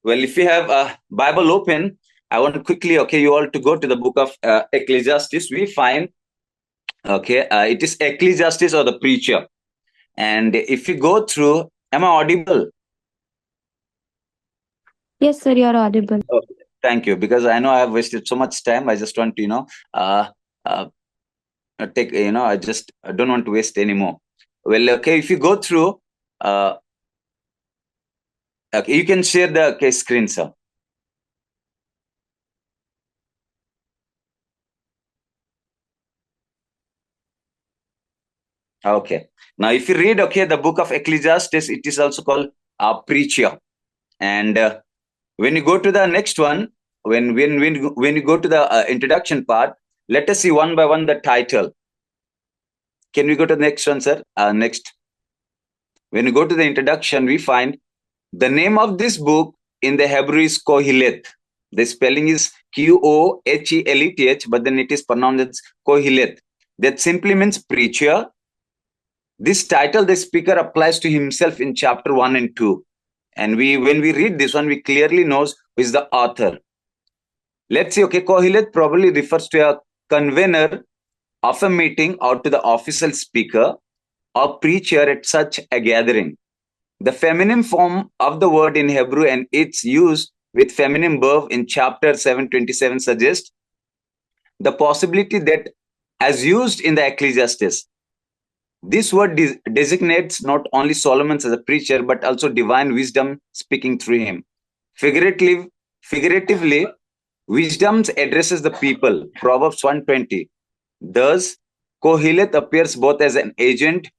Well, if you have a Bible open, I want to quickly, you all to go to the book of Ecclesiastes. We find, it is Ecclesiastes or the preacher. And if you go through, am I audible? Yes, sir, you're audible. Okay. Thank you, because I know I have wasted so much time. I just want to, uh, uh, I just don't want to waste anymore. Well, if you go through, uh, you can share the screen, sir. Okay. Now, if you read, the book of Ecclesiastes, it is also called preacher. And when you go to the next one, when you go to the introduction part, let us see one by one the title. Can we go to the next one, sir? Next. When you go to the introduction, we find the name of this book in the Hebrew is Koheleth. The spelling is Qoheleth, but then it is pronounced as Koheleth. That simply means preacher. This title, the speaker applies to himself in chapter 1 and 2. And when we read this one, we clearly knows who is the author. Let's see, Koheleth probably refers to a convener of a meeting or to the official speaker or preacher at such a gathering. The feminine form of the word in Hebrew and its use with feminine verb in chapter 7:27 suggests the possibility that, as used in the Ecclesiastes, this word designates not only Solomon as a preacher, but also divine wisdom speaking through him. Figuratively, wisdom addresses the people. Proverbs 1:20. Thus, Koheleth appears both as an agent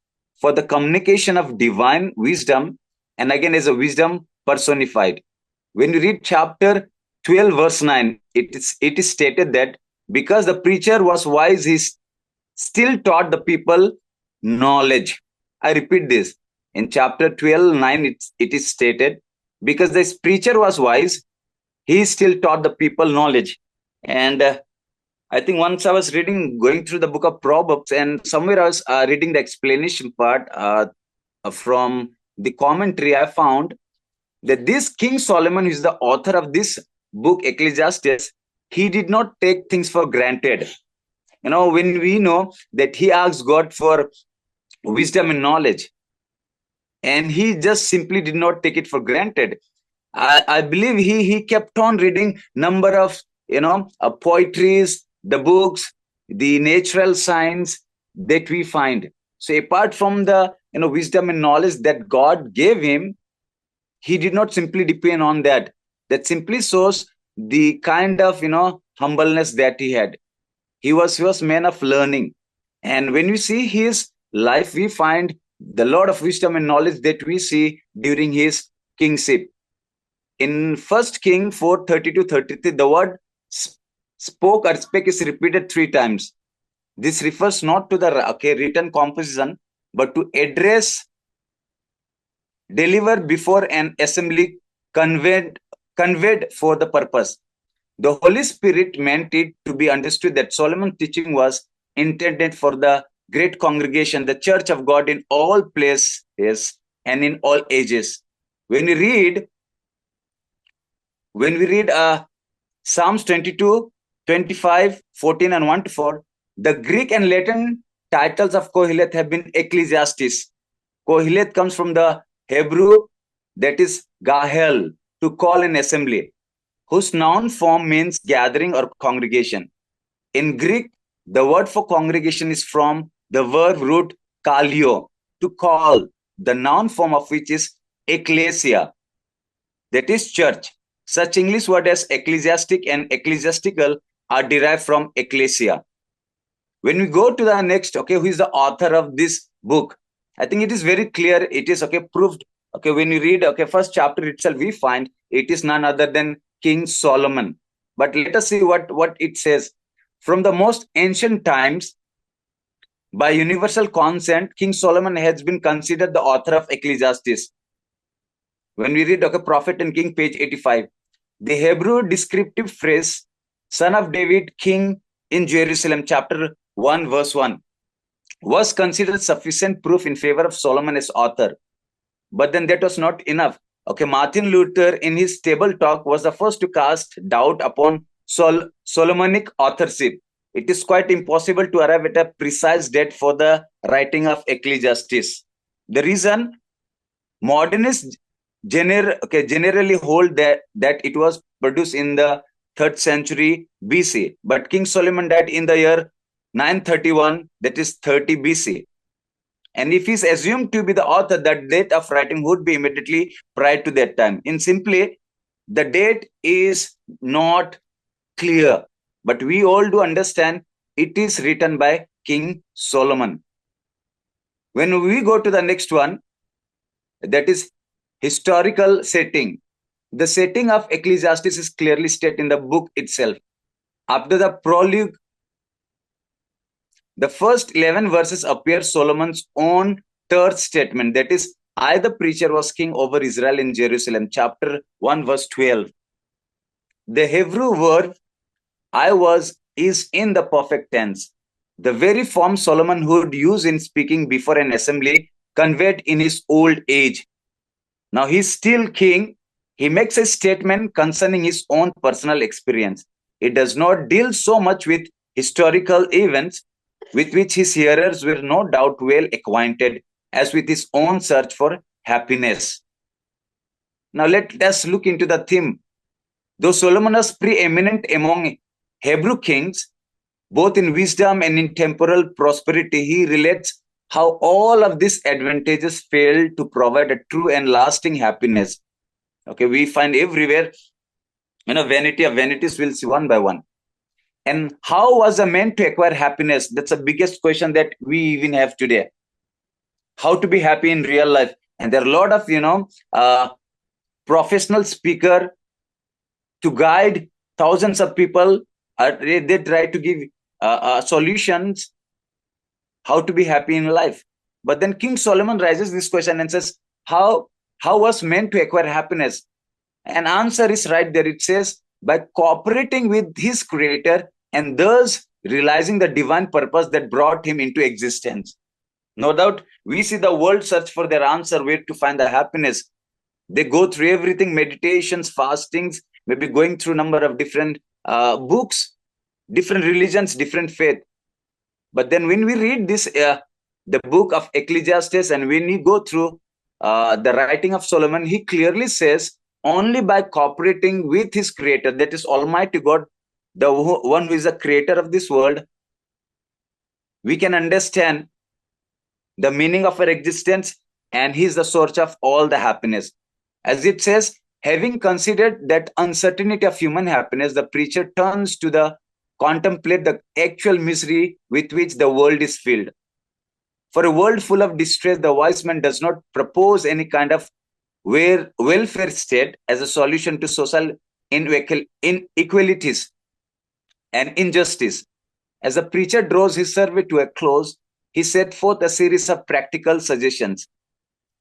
for the communication of divine wisdom and again as a wisdom personified. When you read chapter 12, verse 9, it is stated that because the preacher was wise, he still taught the people knowledge. I repeat this. In chapter 12, 9, it is stated, because this preacher was wise, he still taught the people knowledge. And I think once I was going through the book of Proverbs, and somewhere I was reading the explanation part from the commentary, I found that this King Solomon, who is the author of this book, Ecclesiastes, he did not take things for granted. When we know that he asked God for wisdom and knowledge, and he just simply did not take it for granted. I believe he kept on reading number of poetries, the books, the natural science that we find. So apart from the wisdom and knowledge that God gave him, he did not simply depend on that. That simply shows the kind of humbleness that he had. He was man of learning, and when we see his life, we find the lot of wisdom and knowledge that we see during his kingship. In First King 4:30-33, the word spoke or spake is repeated 3 times. This refers not to the written composition, but to address delivered before an assembly conveyed for the purpose. The Holy Spirit meant it to be understood that Solomon's teaching was intended for the great congregation, the church of God in all places and in all ages. When we read Psalms 22, 25, 14, and 1 to 4, the Greek and Latin titles of Koheleth have been Ecclesiastes. Koheleth comes from the Hebrew, that is Gahel, to call an assembly, whose noun form means gathering or congregation. In Greek, the word for congregation is from the verb root kalio, to call, the noun form of which is ecclesia, that is church. Such English words as ecclesiastic and ecclesiastical are derived from ecclesia. When we go to the next, who is the author of this book? I think it is very clear. It is proved. When you read first chapter itself, we find it is none other than King Solomon. But let us see what it says. From the most ancient times, by universal consent, King Solomon has been considered the author of Ecclesiastes. When we read Prophet and King, page 85, the Hebrew descriptive phrase, son of David, king in Jerusalem, chapter 1, verse 1, was considered sufficient proof in favor of Solomon as author. But then that was not enough. Okay, Martin Luther in his table talk was the first to cast doubt upon Solomonic authorship. It is quite impossible to arrive at a precise date for the writing of Ecclesiastes. The reason modernists generally hold that it was produced in the 3rd century BC, but King Solomon died in the year 931, that is 30 BC. And if he's assumed to be the author, that date of writing would be immediately prior to that time. In simply, the date is not clear, but we all do understand it is written by King Solomon. When we go to the next one, that is historical setting. The setting of Ecclesiastes is clearly stated in the book itself. After the prologue, the first 11 verses appear Solomon's own third statement, that is, I, the preacher, was king over Israel in Jerusalem, chapter 1, verse 12. The Hebrew verb I was is in the perfect tense. The very form Solomon would use in speaking before an assembly, conveyed in his old age. Now he's still king. He makes a statement concerning his own personal experience. It does not deal so much with historical events with which his hearers were no doubt well acquainted as with his own search for happiness. Now let us look into the theme. Though Solomon was preeminent among Hebrew kings, both in wisdom and in temporal prosperity, he relates how all of these advantages failed to provide a true and lasting happiness. Okay, we find everywhere, vanity of vanities, we'll see one by one. And how was a man to acquire happiness? That's the biggest question that we even have today. How to be happy in real life? And there are a lot of, professional speaker to guide thousands of people. They try to give solutions how to be happy in life. But then King Solomon raises this question and says, how was man to acquire happiness? An answer is right there. It says, by cooperating with his creator and thus realizing the divine purpose that brought him into existence. No doubt, we see the world search for their answer, where to find the happiness. They go through everything, meditations, fastings, maybe going through a number of different books, different religions, different faith. But then when we read this, the book of Ecclesiastes, and when you go through the writing of Solomon, he clearly says, only by cooperating with his creator, that is Almighty God, the one who is the creator of this world, we can understand the meaning of our existence, and he is the source of all the happiness. As it says, having considered that uncertainty of human happiness, the preacher turns to the contemplate the actual misery with which the world is filled. For a world full of distress, the wise man does not propose any kind of welfare state as a solution to social inequalities and injustice. As the preacher draws his survey to a close, he set forth a series of practical suggestions.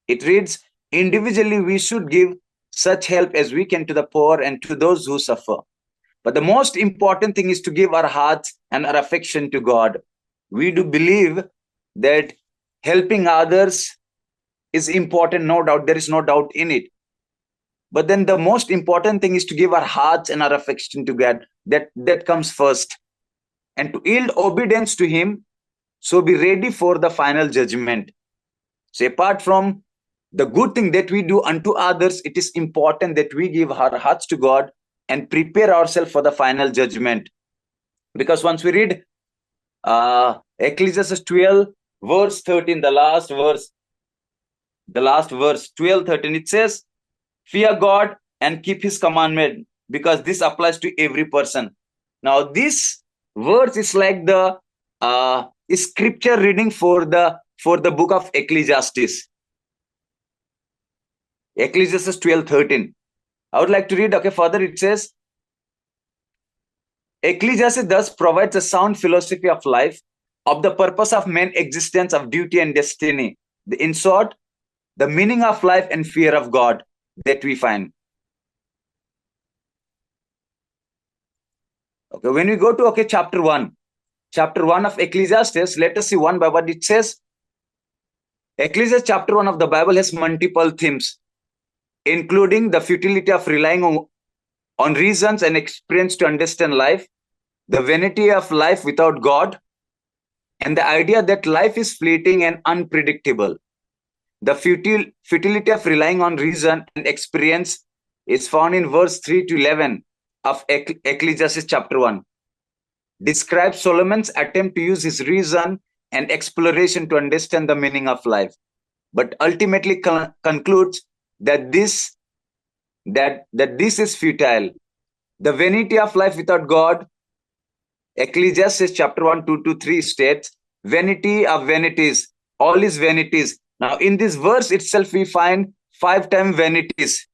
It reads, individually, we should give such help as we can to the poor and to those who suffer. But the most important thing is to give our hearts and our affection to God. We do believe that helping others is important, no doubt. There is no doubt in it. But then the most important thing is to give our hearts and our affection to God. That comes first. And to yield obedience to him, so be ready for the final judgment. So apart from the good thing that we do unto others, it is important that we give our hearts to God and prepare ourselves for the final judgment. Because once we read Ecclesiastes 12, verse 13, the last verse, 12, 13, it says, fear God and keep his commandment, because this applies to every person. Now, this verse is like the scripture reading for the book of Ecclesiastes. Ecclesiastes 12, 13. I would like to read, further it says, Ecclesiastes thus provides a sound philosophy of life, of the purpose of man's existence, of duty and destiny. In short, the meaning of life and fear of God that we find. Okay, when we go to chapter 1 of Ecclesiastes, let us see one by one. It says, Ecclesiastes chapter 1 of the Bible has multiple themes. including the futility of relying on reasons and experience to understand life, the vanity of life without God, and the idea that life is fleeting and unpredictable. The futility of relying on reason and experience is found in verse 3 to 11 of Ecclesiastes chapter 1. Describes Solomon's attempt to use his reason and exploration to understand the meaning of life, but ultimately concludes that this is futile. The vanity of life without God, Ecclesiastes chapter 1, 2 to 3 states, vanity of vanities, all is vanities. Now, in this verse itself, we find 5 times vanities.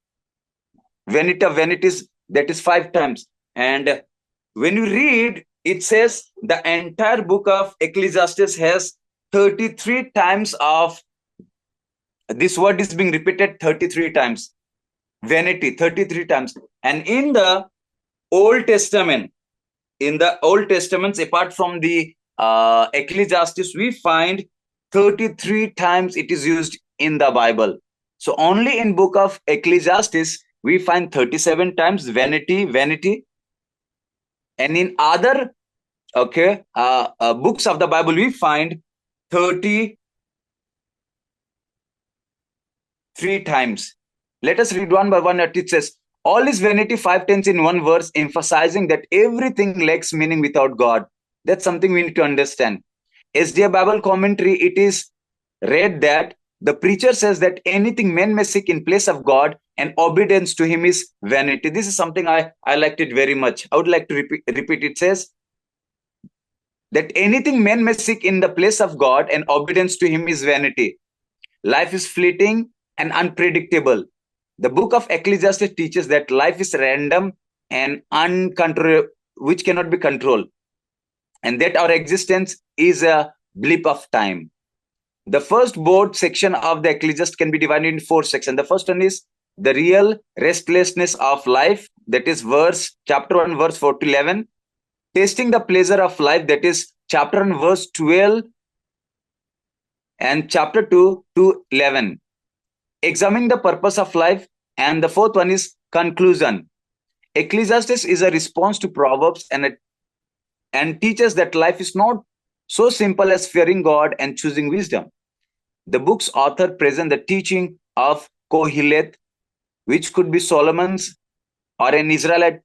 Vanity of vanities, that is 5 times. And when you read, it says the entire book of Ecclesiastes has 33 times of this word is being repeated 33 times. Vanity, 33 times. And in the Old Testament, apart from the Ecclesiastes, we find 33 times it is used in the Bible. So only in book of Ecclesiastes, we find 37 times vanity. And in other books of the Bible, we find 33 times. Let us read one by one. It says, all is vanity 5 times in one verse, emphasizing that everything lacks meaning without God. That's something we need to understand. SDA Bible commentary, it is read that the preacher says that anything men may seek in place of God and obedience to him is vanity. This is something I liked it very much. I would like to repeat. It says that anything men may seek in the place of God and obedience to him is vanity. Life is fleeting and unpredictable. The book of Ecclesiastes teaches that life is random and uncontrollable, which cannot be controlled, and that our existence is a blip of time. The first board section of the Ecclesiastes can be divided in 4 sections. The first one is the real restlessness of life, that is chapter 1, verse 4 to 11. Tasting the pleasure of life, that is chapter 1, verse 12 and chapter 2 to 11. Examining the purpose of life, and the 4th one is conclusion. Ecclesiastes is a response to Proverbs and teaches that life is not so simple as fearing God and choosing wisdom. The book's author presents the teaching of Kohelet, which could be Solomon's or an Israelite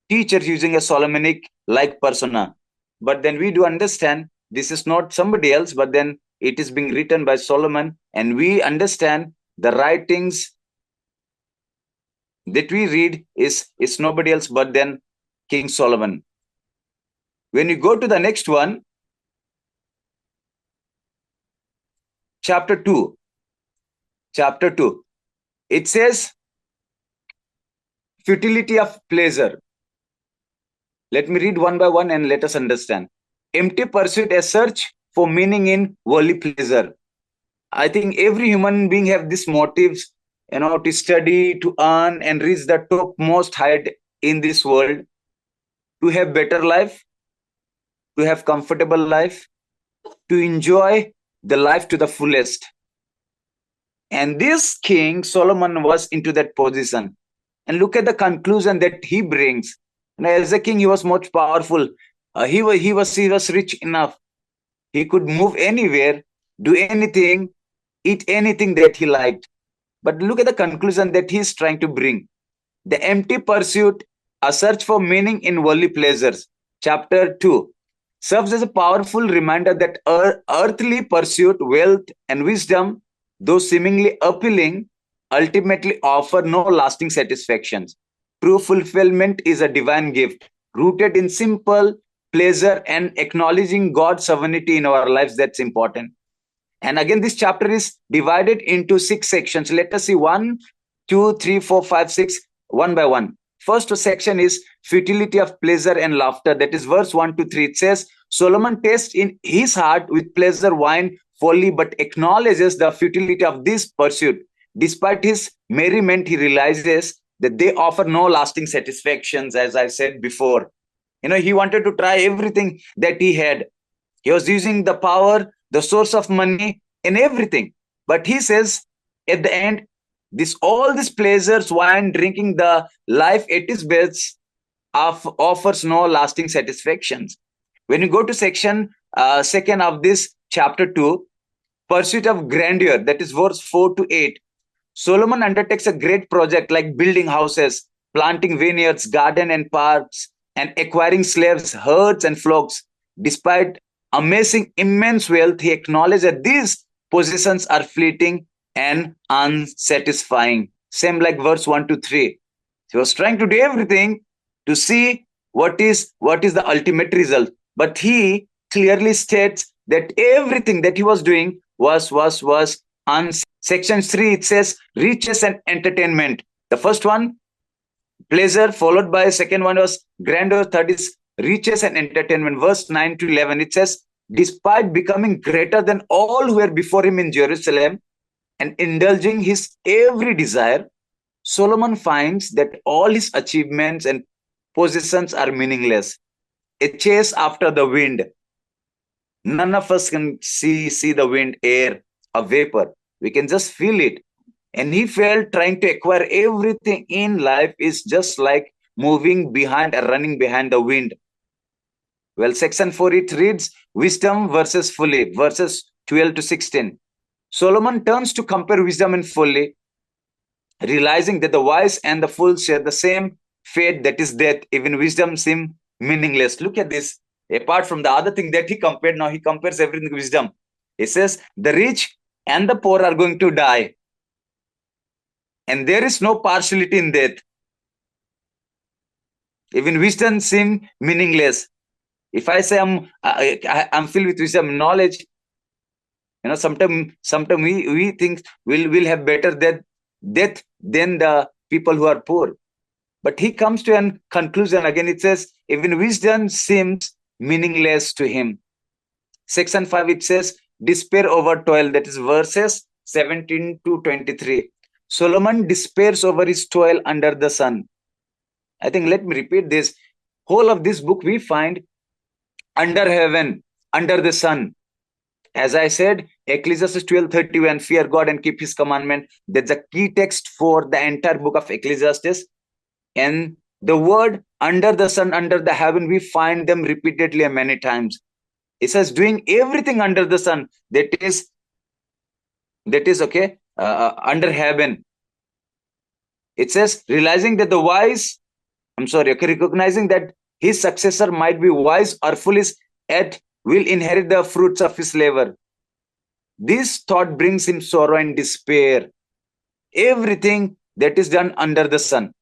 teacher using a Solomonic-like persona. But then we do understand this is not somebody else, but then it is being written by Solomon, and we understand the writings that we read is nobody else but then King Solomon. When you go to the next one, chapter 2, it says futility of pleasure. Let me read one by one and let us understand. Empty pursuit, a search for meaning in worldly pleasure. I think every human being have these motives, to study, to earn and reach the topmost height in this world, to have better life, to have comfortable life, to enjoy the life to the fullest. And this King Solomon was into that position. And look at the conclusion that he brings. And as a king, he was much powerful. He was rich enough. He could move anywhere, do anything, eat anything that he liked. But look at the conclusion that he is trying to bring. The empty pursuit, a search for meaning in worldly pleasures. Chapter 2 serves as a powerful reminder that earthly pursuit, wealth and wisdom, though seemingly appealing, ultimately offer no lasting satisfactions. True fulfillment is a divine gift, rooted in simple pleasure and acknowledging God's sovereignty in our lives. That's important. And again, this chapter is divided into 6 sections. Let us see 1, 2, 3, 4, 5, 6, one by one. First section is futility of pleasure and laughter. That is verse 1 to 3. It says, Solomon tastes in his heart with pleasure, wine, folly, but acknowledges the futility of this pursuit. Despite his merriment, he realizes that they offer no lasting satisfactions, as I said before. He wanted to try everything that he had. He was using the power, the source of money, and everything. But he says, at the end, This all these pleasures, wine, drinking, the life at its best offers no lasting satisfactions. When you go to section second of this chapter 2, pursuit of grandeur, that is verse 4 to 8, Solomon undertakes a great project like building houses, planting vineyards, garden and parks, and acquiring slaves, herds, and flocks. Despite amassing immense wealth, he acknowledged that these possessions are fleeting and unsatisfying. Same like verse 1 to 3. He was trying to do everything to see what is the ultimate result. But he clearly states that everything that he was doing was unsatisfying. Section 3, it says riches and entertainment. The first one, pleasure, followed by second one was grandeur, third is riches and entertainment. Verse 9 to 11, it says, despite becoming greater than all who were before him in Jerusalem and indulging his every desire, Solomon finds that all his achievements and possessions are meaningless. A chase after the wind. None of us can see the wind, air, a vapor. We can just feel it. And he felt trying to acquire everything in life is just like moving behind or running behind the wind. Well, section 4, it reads wisdom versus folly, verses 12 to 16. Solomon turns to compare wisdom and folly, realizing that the wise and the fool share the same fate, that is death. Even wisdom seems meaningless. Look at this. Apart from the other thing that he compared, now he compares everything to wisdom. He says the rich and the poor are going to die. And there is no partiality in death. Even wisdom seems meaningless. If I say I'm filled with wisdom, knowledge, sometimes we think we'll have better death than the people who are poor. But he comes to a conclusion again. It says even wisdom seems meaningless to him. Section 5, it says despair over toil, that is verses 17 to 23. Solomon despairs over his toil under the sun. I think, let me repeat this. Whole of this book we find under heaven, under the sun. As I said, Ecclesiastes 12:31, fear God and keep his commandment. That's a key text for the entire book of Ecclesiastes. And the word under the sun, under the heaven, we find them repeatedly and many times. It says doing everything under the sun, that is okay, under heaven. It says realizing that recognizing that his successor might be wise or foolish, yet will inherit the fruits of his labor. This thought brings him sorrow and despair. Everything that is done under the sun.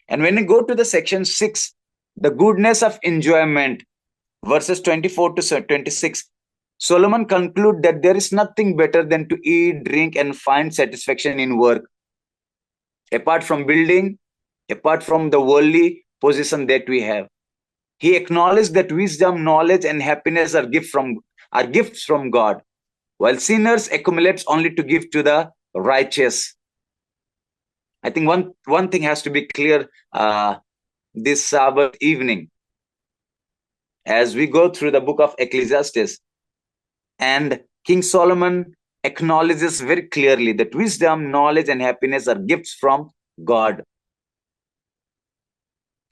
And when you go to the section 6, the goodness of enjoyment, verses 24 to 26, Solomon concludes that there is nothing better than to eat, drink, and find satisfaction in work. Apart from building, apart from the worldly position that we have. He acknowledged that wisdom, knowledge, and happiness are gifts from God, while sinners accumulate only to give to the righteous. I think one thing has to be clear this Sabbath evening as we go through the book of Ecclesiastes. And King Solomon acknowledges very clearly that wisdom, knowledge, and happiness are gifts from God.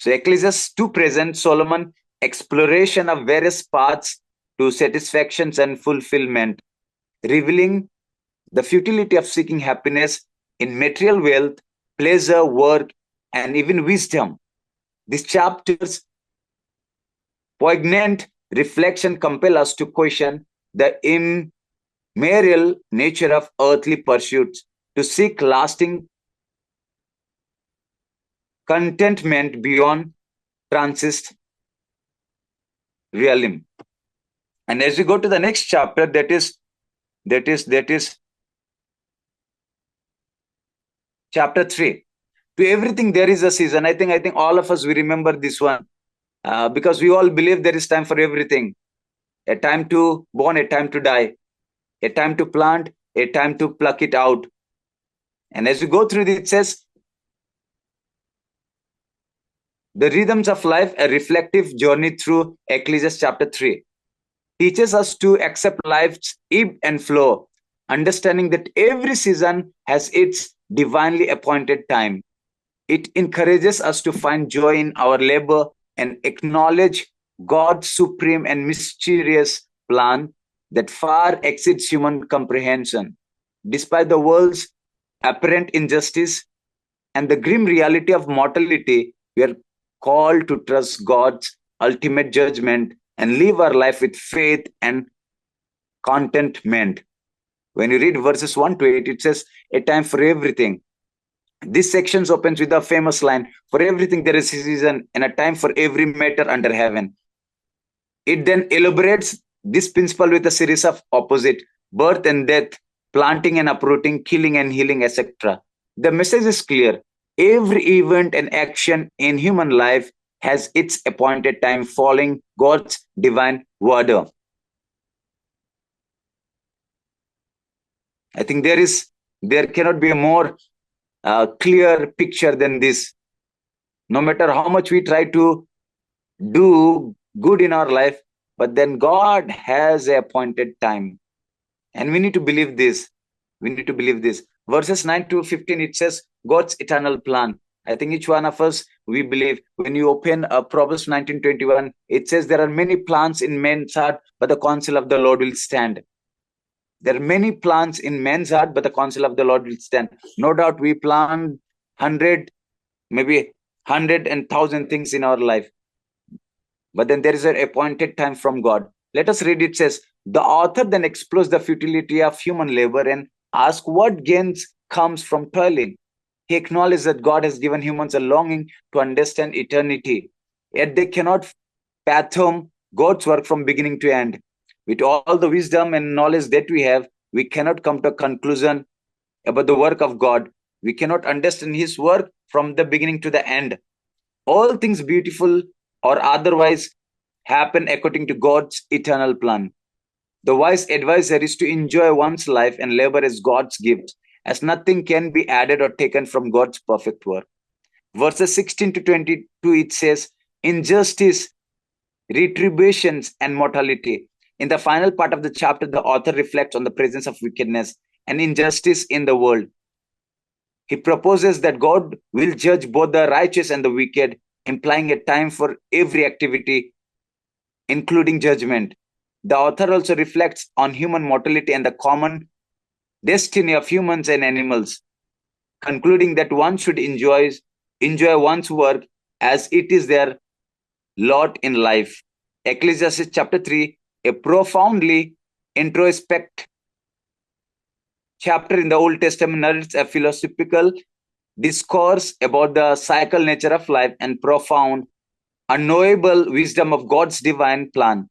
So Ecclesiastes 2 present Solomon exploration of various paths to satisfactions and fulfillment, revealing the futility of seeking happiness in material wealth, pleasure, work, and even wisdom. These chapters' poignant reflection compel us to question the immoral nature of earthly pursuits, to seek lasting contentment beyond transist realm. And as we go to the next chapter, that is chapter 3. To everything there is a season. I think all of us, we remember this one because we all believe there is time for everything. A time to born, a time to die, a time to plant, a time to pluck it out. And as we go through this, it says the rhythms of life, a reflective journey through Ecclesiastes chapter 3, teaches us to accept life's ebb and flow, understanding that every season has its divinely appointed time. It encourages us to find joy in our labor and acknowledge God's supreme and mysterious plan that far exceeds human comprehension. Despite the world's apparent injustice and the grim reality of mortality, we are called to trust God's ultimate judgment and live our life with faith and contentment. When you read verses 1 to 8, it says, "A time for everything." This section opens with a famous line, "For everything there is a season and a time for every matter under heaven." It then elaborates this principle with a series of opposite: birth and death, planting and uprooting, killing and healing, etc. The message is clear. Every event and action in human life has its appointed time following God's divine order. I think there cannot be a more clear picture than this. No matter how much we try to do good in our life, but then God has a appointed time. And we need to believe this. We need to believe this. Verses 9 to 15, it says God's eternal plan. I think each one of us, we believe. When you open Proverbs 19:21, it says there are many plans in men's heart, but the counsel of the Lord will stand. There are many plans in men's heart, but the counsel of the Lord will stand. No doubt we plan 100, maybe 100,000 things in our life. But then there is an appointed time from God. Let us read. It says, the author then explores the futility of human labor and asks what gains comes from toiling. He acknowledges that God has given humans a longing to understand eternity, yet they cannot fathom God's work from beginning to end. With all the wisdom and knowledge that we have, we cannot come to a conclusion about the work of God. We cannot understand His work from the beginning to the end. All things beautiful or otherwise happen according to God's eternal plan. The wise advisor is to enjoy one's life and labor as God's gift, as nothing can be added or taken from God's perfect work. Verses 16 to 22, it says, injustice, retributions, and mortality. In the final part of the chapter, the author reflects on the presence of wickedness and injustice in the world. He proposes that God will judge both the righteous and the wicked, implying a time for every activity, including judgment. The author also reflects on human mortality and the common destiny of humans and animals, concluding that one should enjoy one's work as it is their lot in life. Ecclesiastes chapter 3, a profoundly introspect chapter in the Old Testament, narrates a philosophical discourse about the cycle nature of life and profound, unknowable wisdom of God's divine plan.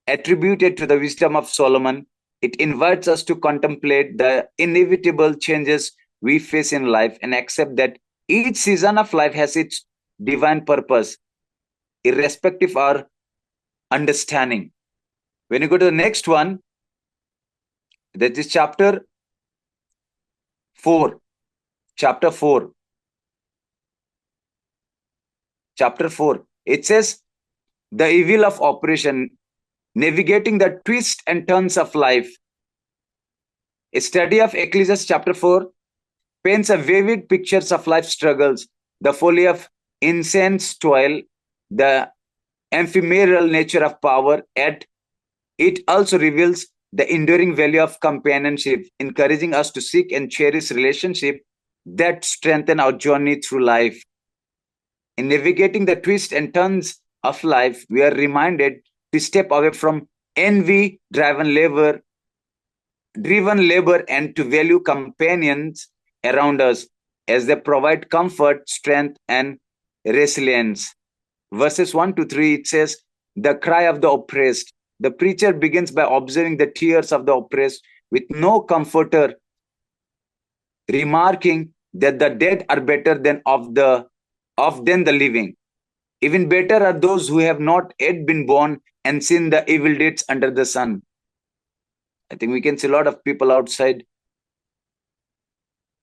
Attributed to the wisdom of Solomon, it invites us to contemplate the inevitable changes we face in life and accept that each season of life has its divine purpose, irrespective of our understanding. When you go to the next one, that is chapter 4. Chapter 4. Chapter 4. It says, the evil of oppression, navigating the twists and turns of life. A study of Ecclesiastes chapter 4 paints a vivid pictures of life struggles, the folly of incense toil, the ephemeral nature of power, yet it also reveals the enduring value of companionship, encouraging us to seek and cherish relationships that strengthen our journey through life. In navigating the twists and turns of life, we are reminded to step away from envy-driven labor and to value companions around us as they provide comfort, strength, and resilience. Verses 1 to 3, it says, the cry of the oppressed. The preacher begins by observing the tears of the oppressed with no comforter, remarking that the dead are better than the living. Even better are those who have not yet been born and seen the evil deeds under the sun. I think we can see a lot of people outside.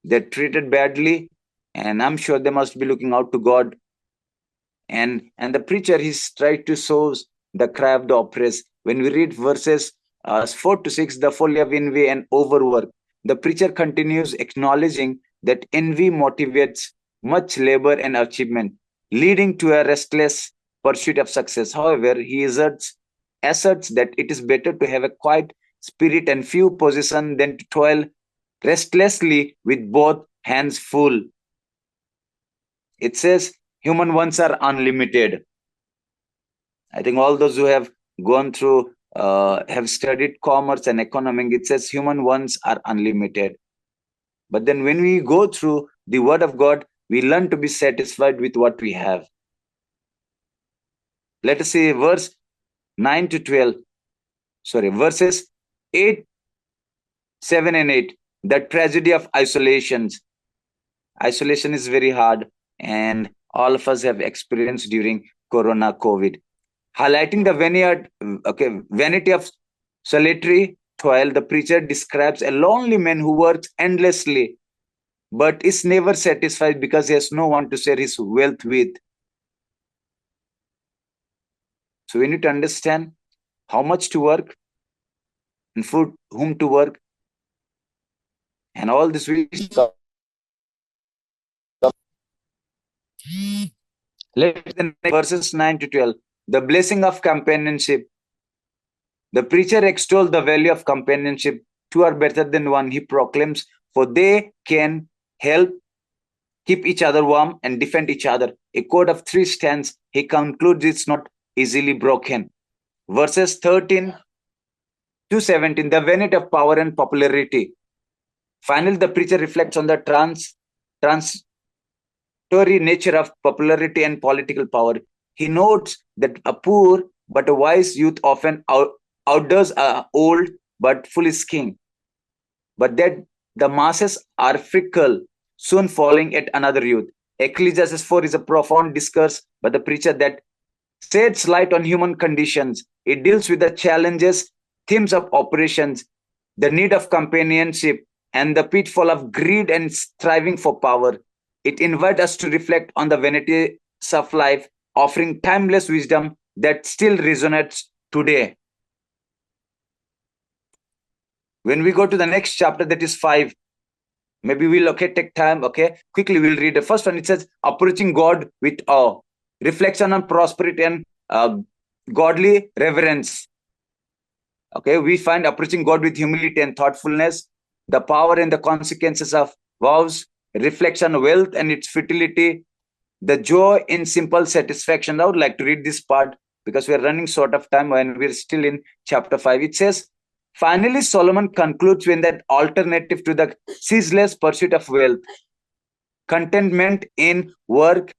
They're treated badly, and I'm sure they must be looking out to God. And the preacher, he's tried to sow the cry of the oppressed. When we read verses 4 to 6, the folly of envy and overwork, the preacher continues acknowledging that envy motivates much labor and achievement, leading to a restless pursuit of success. However, he asserts that it is better to have a quiet spirit and few possessions than to toil restlessly with both hands full. It says human wants are unlimited. I think all those who have gone through, have studied commerce and economics, it says human wants are unlimited. But then when we go through the word of God, we learn to be satisfied with what we have. Let us see verse 9 to 12. Verses 8, 7 and 8. The tragedy of isolations. Isolation is very hard, and all of us have experienced during Corona COVID. Highlighting the vanity of solitary toil, the preacher describes a lonely man who works endlessly but is never satisfied because he has no one to share his wealth with. So we need to understand how much to work and for whom to work, and all this we verses 9 to 12. The blessing of companionship. The preacher extols the value of companionship. Two are better than one, he proclaims, for they can help keep each other warm and defend each other. A cord of three strands, he concludes, it's not easily broken. Verses 13 to 17, the vanity of power and popularity. Finally, the preacher reflects on the transitory nature of popularity and political power. He notes that a poor but a wise youth often outdoes a old but foolish king, but that the masses are fickle, soon falling at another youth. Ecclesiastes 4 is a profound discourse by the preacher that sheds light on human conditions. It deals with the challenges, themes of operations, the need of companionship, and the pitfall of greed and striving for power. It invites us to reflect on the vanities of life, offering timeless wisdom that still resonates today. When we go to the next chapter, that is 5, maybe we'll take time, quickly we'll read the first one. It says, approaching God with awe, reflection on prosperity and godly reverence. We find approaching God with humility and thoughtfulness, the power and the consequences of vows, reflection on wealth and its futility, the joy in simple satisfaction. I would like to read this part because we are running short of time and we're still in chapter 5. It says, finally, Solomon concludes with that alternative to the ceaseless pursuit of wealth, contentment in work,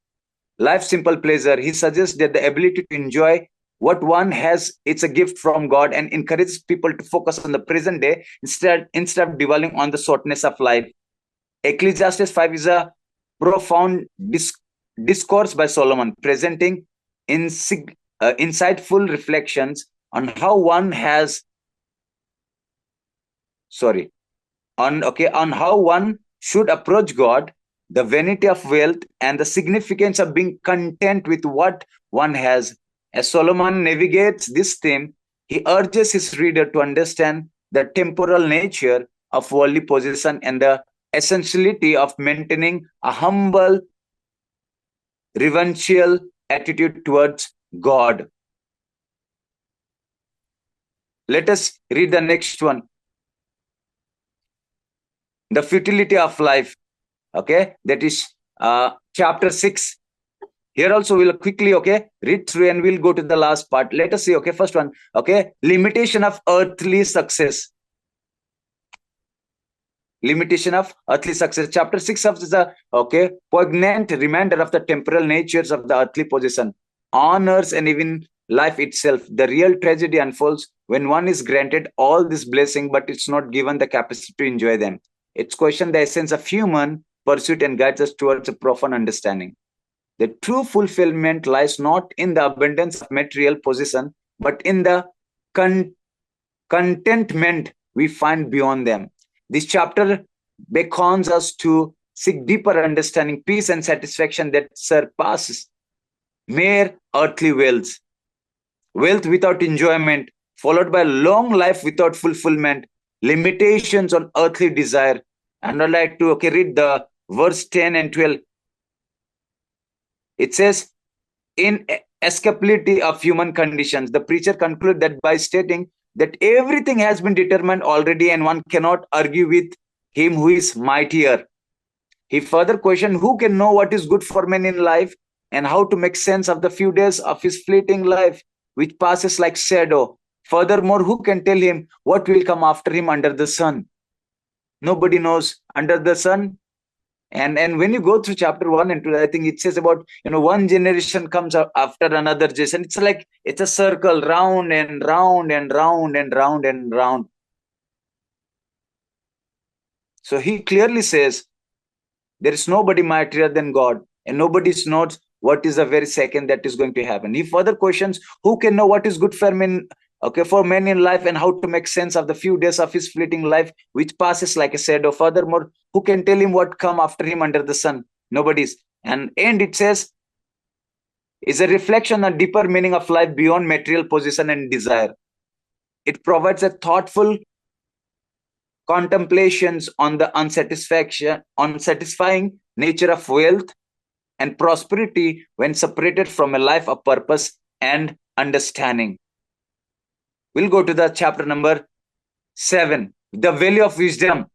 life, simple pleasure. He suggests that the ability to enjoy what one has, it's a gift from God, and encourages people to focus on the present day instead of dwelling on the shortness of life. Ecclesiastes 5 is a profound discourse by Solomon, presenting insightful reflections on how one how one should approach God, the vanity of wealth, and the significance of being content with what one has. As Solomon navigates this theme, he urges his reader to understand the temporal nature of worldly possession and the essentiality of maintaining a humble, reverential attitude towards God. Let us read the next one. The futility of life. That is chapter 6. Here also we'll quickly read through and we'll go to the last part. Let us see. First one. Limitation of earthly success. Limitation of earthly success. Chapter 6 of the poignant reminder of the temporal natures of the earthly possession, honors, and even life itself. The real tragedy unfolds when one is granted all this blessing, but it's not given the capacity to enjoy them. It's questioned the essence of human pursuit and guides us towards a profound understanding. The true fulfillment lies not in the abundance of material possession, but in the contentment we find beyond them. This chapter beckons us to seek deeper understanding, peace, and satisfaction that surpasses mere earthly wealth. Wealth without enjoyment, followed by long life without fulfillment, limitations on earthly desire. And I'd like to read the verse 10 and 12. It says, in escapability of human conditions, the preacher concludes that by stating that everything has been determined already and one cannot argue with him who is mightier. He further questioned who can know what is good for men in life and how to make sense of the few days of his fleeting life, which passes like shadow. Furthermore, who can tell him what will come after him under the sun? Nobody knows under the sun. And when you go through chapter 1 and 2, I think it says about, one generation comes after another generation. It's like it's a circle, round and round and round and round and round. So he clearly says there is nobody mightier than God, and nobody knows what is the very second that is going to happen. He further questions who can know what is good for men, for men in life, and how to make sense of the few days of his fleeting life, which passes like a shadow. Furthermore, who can tell him what come after him under the sun? Nobody's. And it says is a reflection on deeper meaning of life beyond material possession and desire. It provides a thoughtful contemplations on the unsatisfying nature of wealth and prosperity when separated from a life of purpose and understanding. We'll go to the chapter number 7, the value of wisdom.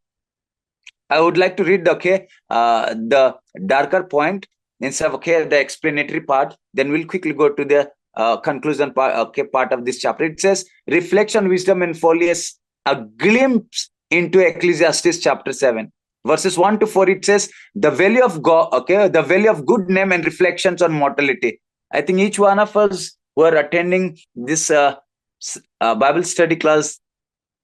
I would like to read the darker point instead of the explanatory part. Then we'll quickly go to the conclusion part of this chapter. It says, reflection, wisdom, and folly is a glimpse into Ecclesiastes chapter 7. Verses 1 to 4, it says, the value of God, the value of good name and reflections on mortality. I think each one of us who are attending this Bible study class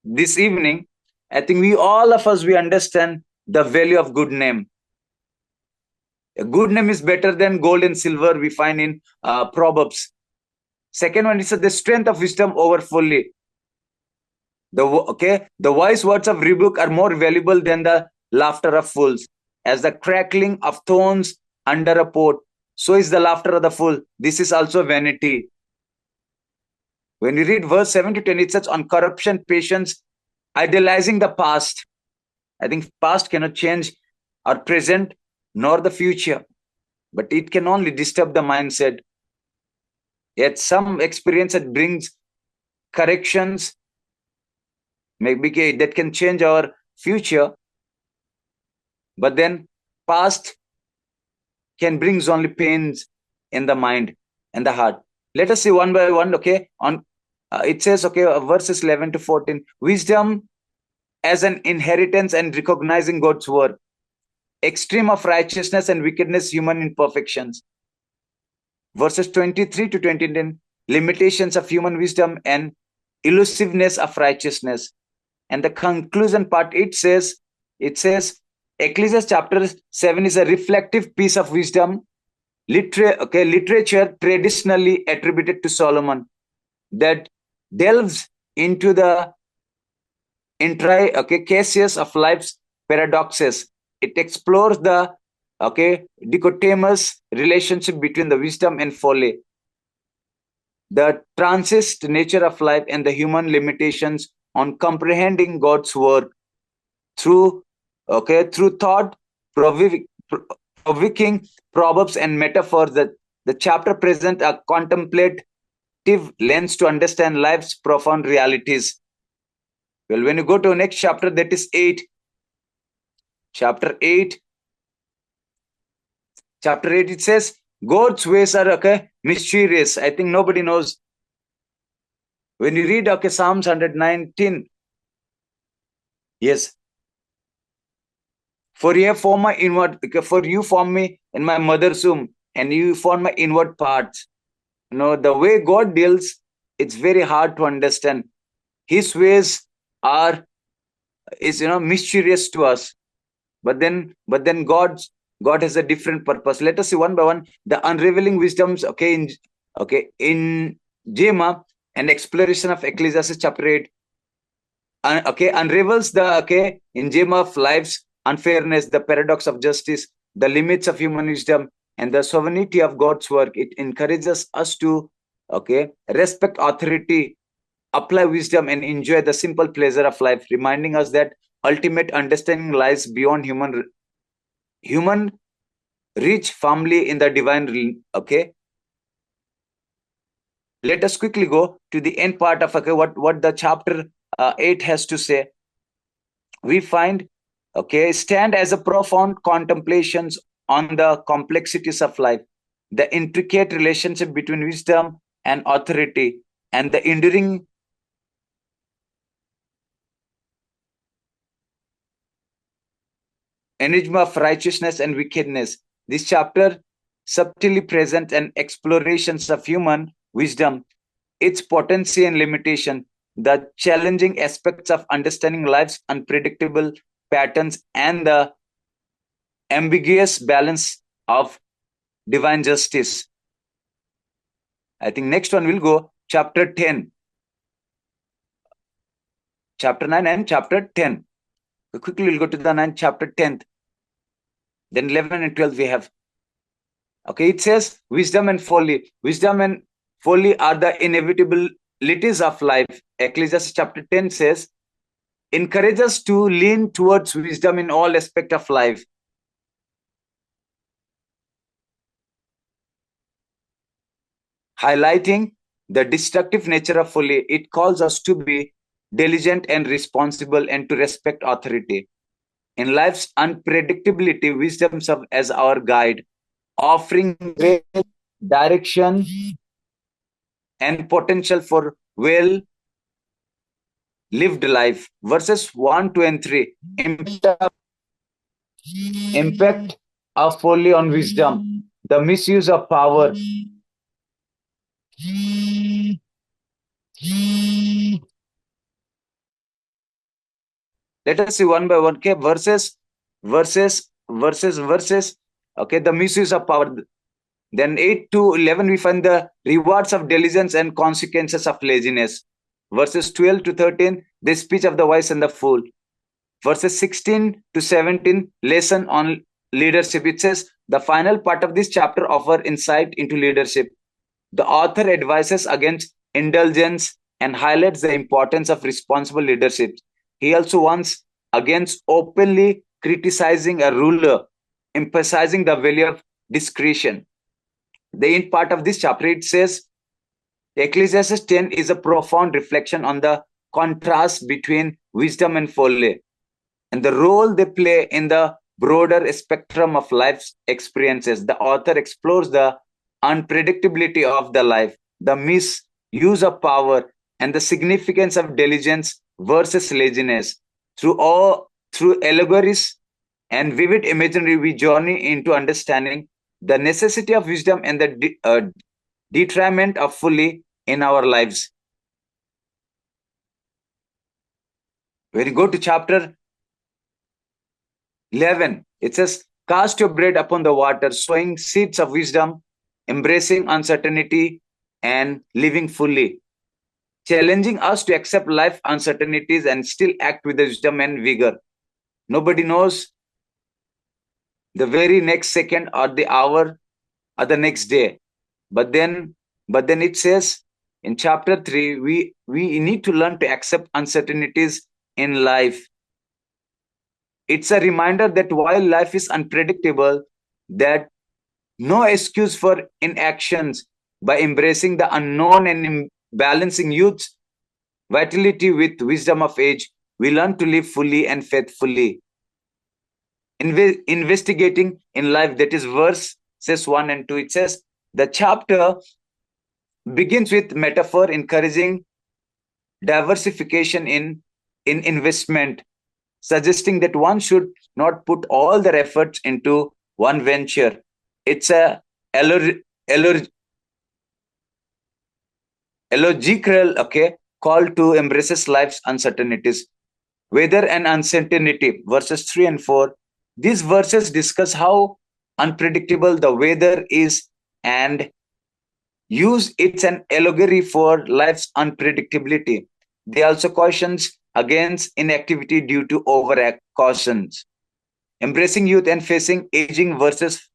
this evening, I think all of us understand the value of good name. A good name is better than gold and silver, we find in Proverbs. Second one is the strength of wisdom over folly. The wise words of rebuke are more valuable than the laughter of fools. As the crackling of thorns under a pot, so is the laughter of the fool. This is also vanity. When you read verse 7 to 10, it says, on corruption, patience, idealizing the past. I think past cannot change our present nor the future, but it can only disturb the mindset. Yet some experience that brings corrections, maybe that can change our future, but then past can brings only pains in the mind and the heart. Let us see one by one. It says, verses 11 to 14, wisdom as an inheritance and recognizing God's word, extreme of righteousness and wickedness, human imperfections. Verses 23 to 29, limitations of human wisdom and elusiveness of righteousness. And the conclusion part, it says, Ecclesiastes chapter 7 is a reflective piece of wisdom, literature traditionally attributed to Solomon, that delves into the cases of life's paradoxes. It explores the dichotomous relationship between the wisdom and folly, the transist nature of life, and the human limitations on comprehending God's word through thought provoking proverbs and metaphors. That the chapter presents a contemplative lens to understand life's profound realities. Well, when you go to the next chapter, that is 8. Chapter 8, it says, God's ways are mysterious. I think nobody knows. When you read Psalms 119, yes, for you form my inward, for you form me in my mother's womb, and you form my inward parts. The way God deals, it's very hard to understand. His ways is mysterious to us, but then God has a different purpose. Let us see one by one the unraveling wisdoms in Jema, and exploration of Ecclesiastes chapter 8 unravels the in Jema of life's unfairness, the paradox of justice, the limits of human wisdom, and the sovereignty of God's work. It encourages us to respect authority, apply wisdom, and enjoy the simple pleasure of life, reminding us that ultimate understanding lies beyond human human reach firmly in the divine realm. Okay, let us quickly go to the end part of what the chapter 8 has to say. We find, okay, stand as a profound contemplations on the complexities of life, the intricate relationship between wisdom and authority, and the enduring enigma of righteousness and wickedness. This chapter subtly presents an explorations of human wisdom, its potency and limitation, the challenging aspects of understanding life's unpredictable patterns, and the ambiguous balance of divine justice. I think next one will go chapter 10, chapter 9 and chapter 10. Quickly we'll go to the 9th chapter 10th. Then 11 and 12 we have. Okay, it says wisdom and folly. Wisdom and folly are the inevitabilities of life. Ecclesiastes chapter 10 says, encourage us to lean towards wisdom in all aspects of life. Highlighting the destructive nature of folly, it calls us to be diligent and responsible and to respect authority. In life's unpredictability, wisdom serves as our guide, offering great direction and potential for well lived life. Verses 1, 2, and 3. Impact of folly on wisdom, the misuse of power. Let us see one by one. Okay, verses. Okay, the misuse of power. Then 8 to 11, we find the rewards of diligence and consequences of laziness. Verses 12 to 13, the speech of the wise and the fool. Verses 16 to 17, lesson on leadership. It says the final part of this chapter offer insight into leadership. The author advises against indulgence and highlights the importance of responsible leadership. He also warns against openly criticizing a ruler, emphasizing the value of discretion. The end part of this chapter, it says, Ecclesiastes 10 is a profound reflection on the contrast between wisdom and folly and the role they play in the broader spectrum of life's experiences. The author explores the unpredictability of the life, the misuse of power, and the significance of diligence versus laziness. Through allegories and vivid imagery, we journey into understanding the necessity of wisdom and the detriment of folly in our lives. When you go to chapter 11, it says, cast your bread upon the water, sowing seeds of wisdom, embracing uncertainty, and living fully, challenging us to accept life uncertainties and still act with wisdom and vigor. Nobody knows the very next second or the hour or the next day. But then it says in chapter 3, we need to learn to accept uncertainties in life. It's a reminder that while life is unpredictable, that no excuse for inactions. By embracing the unknown and balancing youth's vitality with wisdom of age, we learn to live fully and faithfully. Investigating in life, that is verses 1 and 2, it says, the chapter begins with metaphor encouraging diversification in investment, suggesting that one should not put all their efforts into one venture. It's a illogical, okay, call to embraces life's uncertainties. Weather and uncertainty, verses 3 and 4. These verses discuss how unpredictable the weather is and use it's an allegory for life's unpredictability. They also cautions against inactivity due to cautions. Embracing youth and facing aging, verses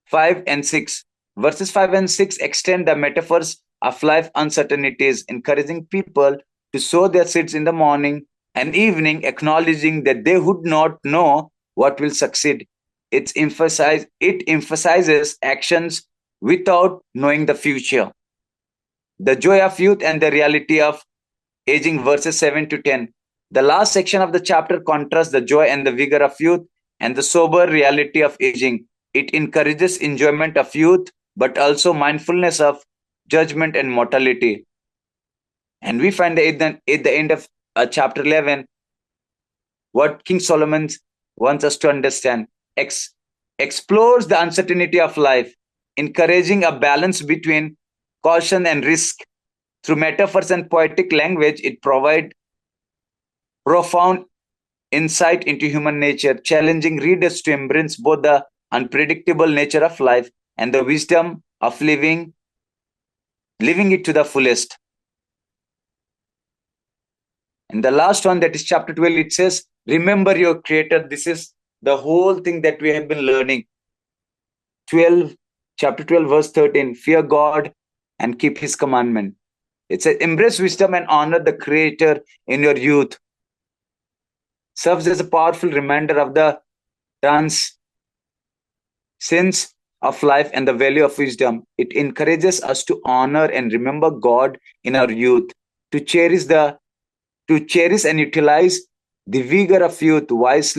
5 and 6. Verses 5 and 6 extend the metaphors of life uncertainties, encouraging people to sow their seeds in the morning and evening, acknowledging that they would not know what will succeed. it emphasizes actions without knowing the future. The joy of youth and the reality of aging, verses 7 to 10. The last section of the chapter contrasts the joy and the vigor of youth and the sober reality of aging. It encourages enjoyment of youth, but also mindfulness of judgment and mortality. And we find at the end of chapter 11 what King Solomon wants us to understand. Explores the uncertainty of life, encouraging a balance between caution and risk. Through metaphors and poetic language, it provides profound insight into human nature, challenging readers to embrace both the unpredictable nature of life and the wisdom of living it to the fullest. And the last one, that is chapter 12, it says, remember your creator. This is the whole thing that we have been learning. Chapter 12, verse 13, fear God and keep his commandment. It says, embrace wisdom and honor the creator in your youth. Serves as a powerful reminder of the transcendence of life and the value of wisdom. It encourages us to honor and remember God in our youth, to cherish and utilize the vigor of youth wisely